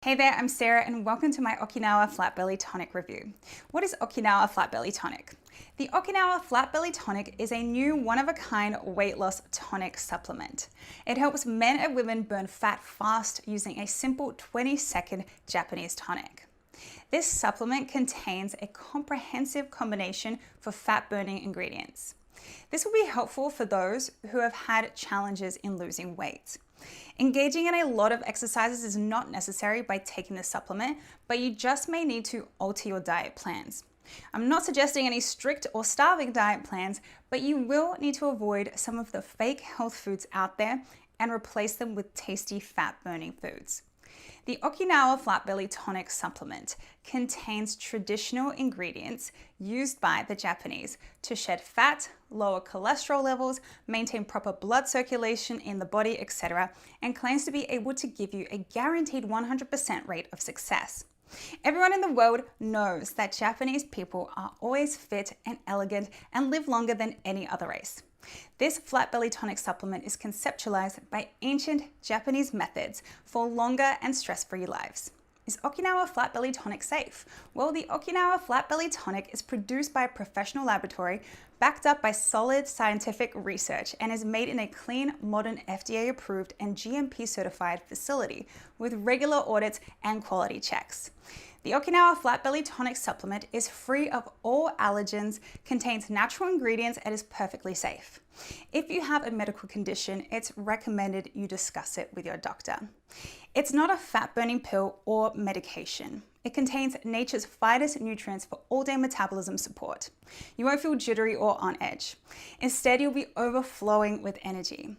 Hey there, I'm Sarah and welcome to my Okinawa Flat Belly Tonic review. What is Okinawa Flat Belly Tonic? The Okinawa Flat Belly Tonic is a new one-of-a-kind weight loss tonic supplement. It helps men and women burn fat fast using a simple 20-second Japanese tonic. This supplement contains a comprehensive combination for fat-burning ingredients. This will be helpful for those who have had challenges in losing weight. Engaging in a lot of exercises is not necessary by taking this supplement, but you just may need to alter your diet plans. I'm not suggesting any strict or starving diet plans, but you will need to avoid some of the fake health foods out there and replace them with tasty fat-burning foods. The Okinawa Flat Belly Tonic supplement contains traditional ingredients used by the Japanese to shed fat, lower cholesterol levels, maintain proper blood circulation in the body, etc., and claims to be able to give you a guaranteed 100% rate of success. Everyone in the world knows that Japanese people are always fit and elegant and live longer than any other race. This Flat Belly Tonic supplement is conceptualized by ancient Japanese methods for longer and stress-free lives. Is Okinawa Flat Belly Tonic safe? Well, the Okinawa Flat Belly Tonic is produced by a professional laboratory backed up by solid scientific research and is made in a clean, modern, FDA-approved and GMP-certified facility with regular audits and quality checks. The Okinawa Flat Belly Tonic supplement is free of all allergens, contains natural ingredients, and is perfectly safe. If you have a medical condition, it's recommended you discuss it with your doctor. It's not a fat-burning pill or medication. It contains nature's finest nutrients for all-day metabolism support. You won't feel jittery or on edge. Instead, you'll be overflowing with energy.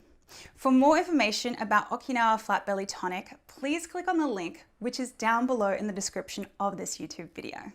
For more information about Okinawa Flat Belly Tonic, please click on the link which is down below in the description of this YouTube video.